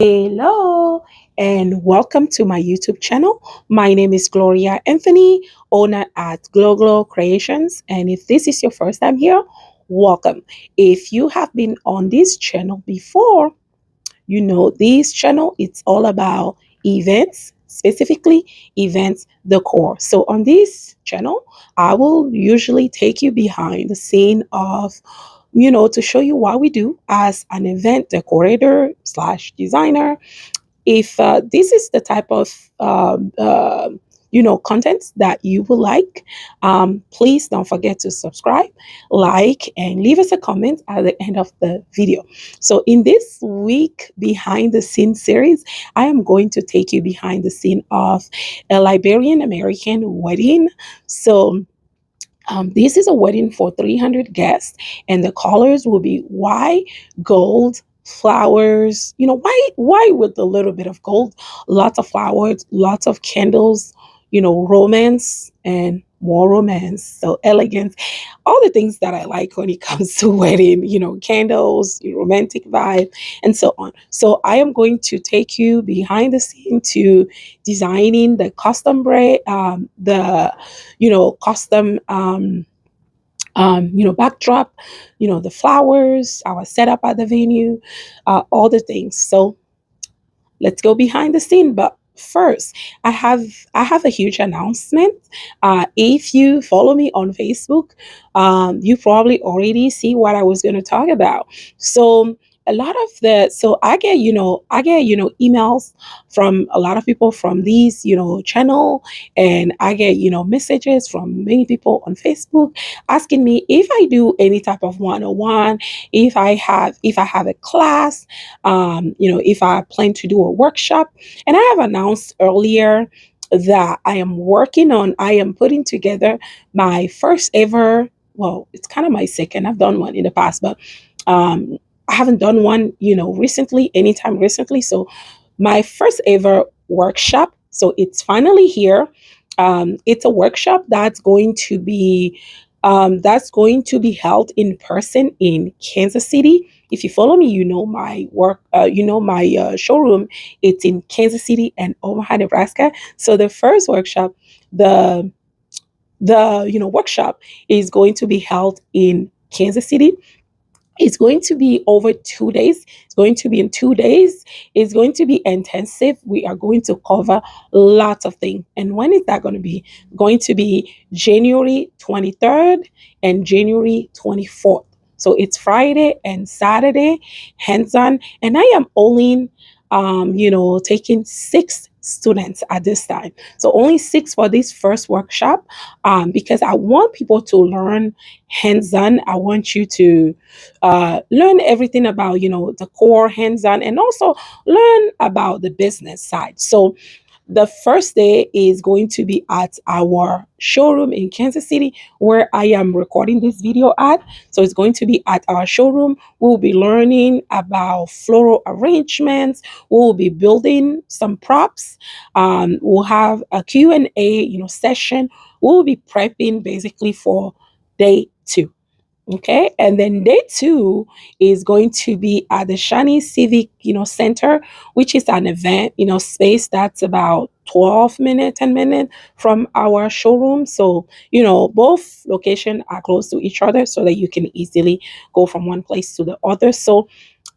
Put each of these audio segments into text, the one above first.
Hello and welcome to my YouTube channel. My name is Gloria Anthony, owner at Glow Glow Creations. And if this is your first time here, welcome. If you have been on this channel before, you know this channel, it's all about events, specifically events decor. So on this channel, I will usually take you behind the scene of to show you what we do as an event decorator slash designer. If this is the type of content that you will like, please don't forget to subscribe, like, and leave us a comment at the end of the video. So in this week behind the scenes series, I am going to take you behind the scene of a Liberian American wedding. So this is a wedding for 300 guests, and the colors will be white, gold, flowers. White with a little bit of gold, lots of flowers, lots of candles. Romance and more romance. So elegance, all the things that I like when it comes to wedding. Candles, romantic vibe, and so on. So I am going to take you behind the scene to designing the custom braid, the custom backdrop, the flowers, our setup at the venue, all the things. So let's go behind the scene. But first, I have a huge announcement. If you follow me on Facebook, you probably already see what I was going to talk about. So a lot of the so I get emails from a lot of people from these channel, and I get messages from many people on Facebook asking me if I do any type of one-on-one, if I have a class, if I plan to do a workshop. And I have announced earlier that I am putting together my first ever, well, it's kind of my second. I've done one in the past, but I haven't done one, recently, anytime recently. So my first ever workshop. So it's finally here. It's a workshop that's going to be held in person in Kansas City. If you follow me, you know my work, my showroom. It's in Kansas City and Omaha, Nebraska. So the first workshop, the workshop is going to be held in Kansas City. It's going to be over 2 days. It's going to be in 2 days. It's going to be intensive. We are going to cover lots of things. And when is that going to be? Going to be January 23rd and January 24th. So it's Friday and Saturday, hands on. And I am only, taking 6 students at this time. So only 6 for this first workshop, because I want people to learn hands on. I want you to learn everything about the core hands on, and also learn about the business side. So the first day is going to be at our showroom in Kansas City, where I am recording this video at. So it's going to be at our showroom. We'll be learning about floral arrangements. We'll be building some props. We'll have a Q&A, session. We'll be prepping basically for day 2. Okay, and then day 2 is going to be at the Shani Civic, Center, which is an event, space that's about 12 minutes, 10 minutes from our showroom. So, both locations are close to each other so that you can easily go from one place to the other. So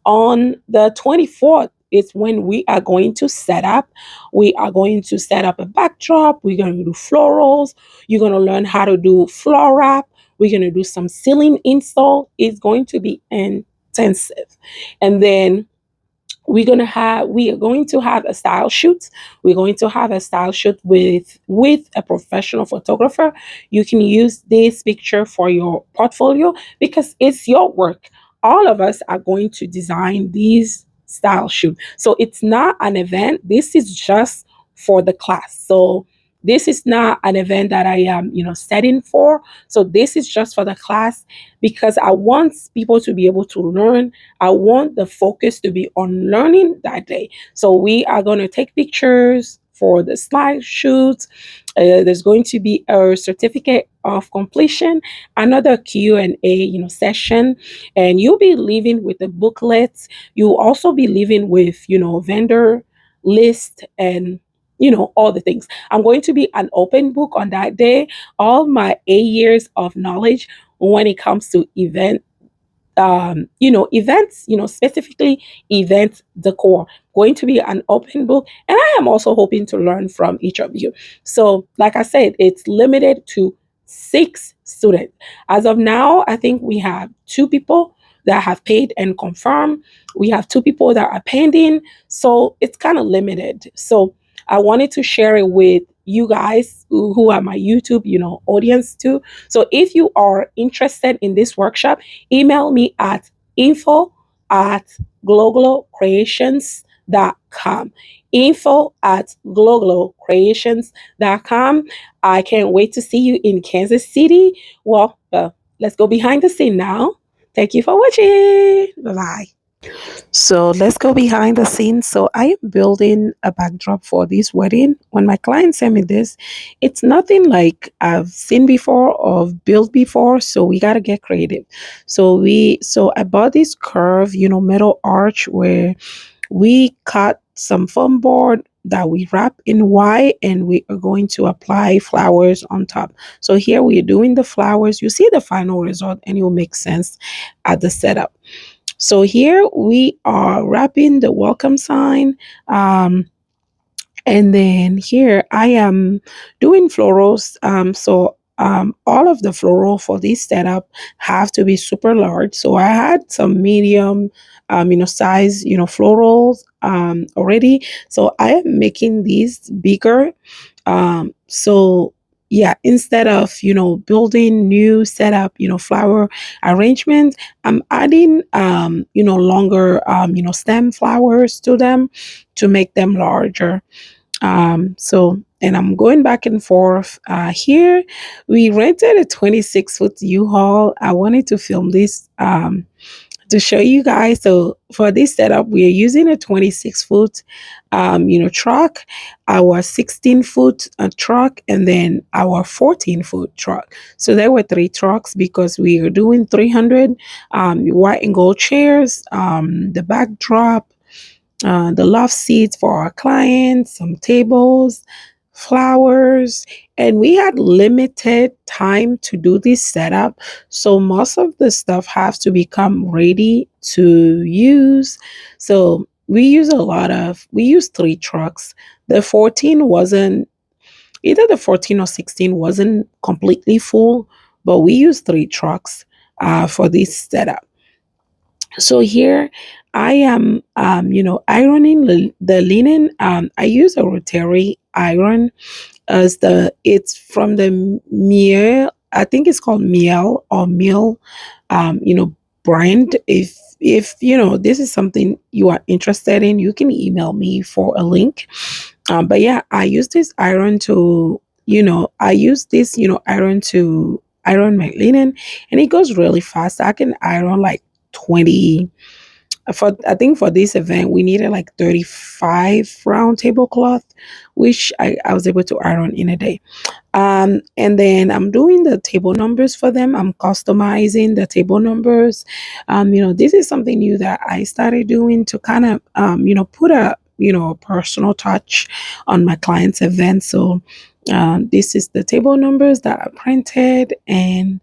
on the 24th is when we are going to set up. We are going to set up a backdrop. We're going to do florals. You're going to learn how to do floor wrap. We're going to do some ceiling install. It's going to be intensive. And then we are going to have a style shoot. We're going to have a style shoot with a professional photographer. You can use this picture for your portfolio because it's your work. All of us are going to design these style shoot. So it's not an event. This is just for the class. So this is not an event that I am, setting for. So this is just for the class because I want people to be able to learn. I want the focus to be on learning that day. So we are going to take pictures for the slide shoots. There's going to be a certificate of completion, another Q&A, session, and you'll be leaving with the booklets. You'll also be leaving with, vendor list and all the things. I'm going to be an open book on that day. All my 8 years of knowledge when it comes to events, specifically event decor, going to be an open book. And I am also hoping to learn from each of you. So, like I said, it's limited to 6 students. As of now, I think we have 2 people that have paid and confirmed. We have 2 people that are pending. So it's kind of limited. So I wanted to share it with you guys who are my YouTube, audience too. So if you are interested in this workshop, email me at info@gloglocreations.com. Info@gloglocreations.com. I can't wait to see you in Kansas City. Well, let's go behind the scene now. Thank you for watching. Bye bye. So let's go behind the scenes. So I am building a backdrop for this wedding. When my client sent me this, it's nothing like I've seen before or built before. So we gotta get creative. So I bought this curve, metal arch where we cut some foam board that we wrap in white and we are going to apply flowers on top. So here we are doing the flowers. You see the final result and it will make sense at the setup. So here we are wrapping the welcome sign. And then here I am doing florals. So all of the floral for this setup have to be super large. So I had some medium, size, florals already. So I am making these bigger. So yeah, instead of building new setup, flower arrangement, I'm adding longer stem flowers to them to make them larger. And I'm going back and forth. Here, we rented a 26-foot U-Haul. I wanted to film this to show you guys. So for this setup, we are using a 26-foot, truck, our 16-foot truck, and then our 14-foot truck. So there were 3 trucks because we are doing 300 white and gold chairs, the backdrop, the love seats for our clients, some tables, flowers, and we had limited time to do this setup. So most of the stuff has to become ready to use. So we use 3 trucks. The 14 wasn't either the 14 or 16 wasn't completely full, but we used 3 trucks for this setup. So here I am, ironing the linen. I use a rotary iron as it's from the Miel. I think it's called Miel or Miel, brand. If this is something you are interested in, you can email me for a link. But yeah, I use this iron to, iron to iron my linen, and it goes really fast. I can iron like 20. For I think for this event we needed like 35 round tablecloth, which I was able to iron in a day. And then I'm doing the table numbers for them. I'm customizing the table numbers. This is something new that I started doing to kind of put a personal touch on my client's event. So this is the table numbers that I printed, and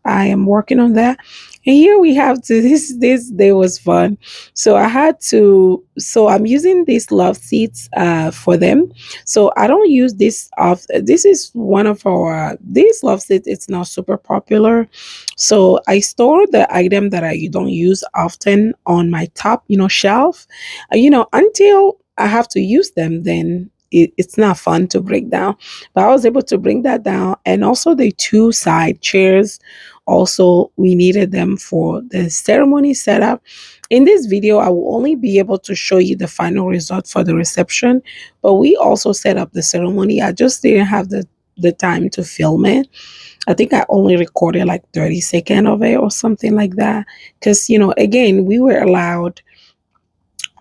I am working on that. And here we have to this day was fun. So I'm using these love seats for them. So I don't use this off. This is one of our these love seats. It's not super popular. So I store the item that I don't use often on my top, shelf. Until I have to use them, then it's not fun to break down. But I was able to bring that down, and also the 2 side chairs. Also, we needed them for the ceremony setup. In this video, I will only be able to show you the final result for the reception, but we also set up the ceremony. I just didn't have the time to film it. I think I only recorded like 30 seconds of it or something like that. Because, again, we were allowed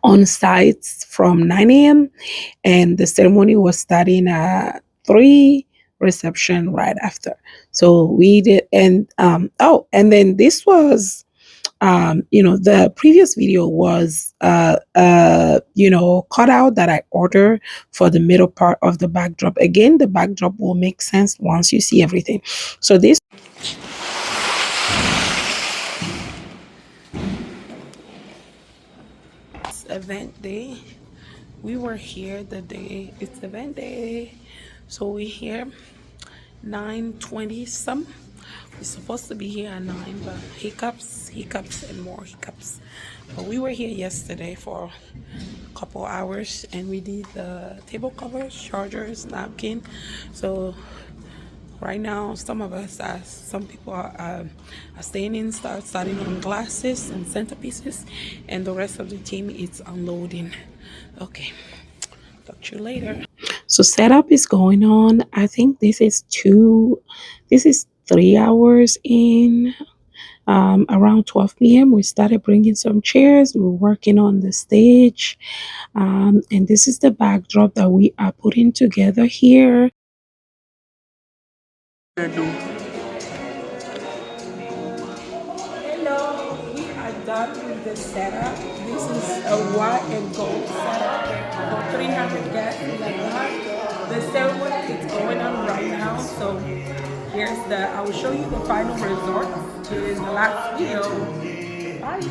on sites from 9 a.m. and the ceremony was starting at 3. reception right after. So we did, and oh, and then this was the previous video was cutout that I ordered for the middle part of the backdrop. Again, the backdrop will make sense once you see everything. So this event day, we were here the day it's event day, so we here 9:20 some. We're supposed to be here at 9, but hiccups and more hiccups. But we were here yesterday for a couple hours, and we did the table covers, chargers, napkin. So right now, some people are staying in, starting on glasses and centerpieces, and the rest of the team is unloading. Okay, talk to you later. So setup is going on. I think this is 3 hours in. Around 12 p.m. we started bringing some chairs. We were working on the stage, and this is the backdrop that we are putting together here. Hello, we are done with the setup. This is a white and gold setup for 300 guests like that. The ceremony is going on right now, so I will show you the final result. It is the last video. Bye.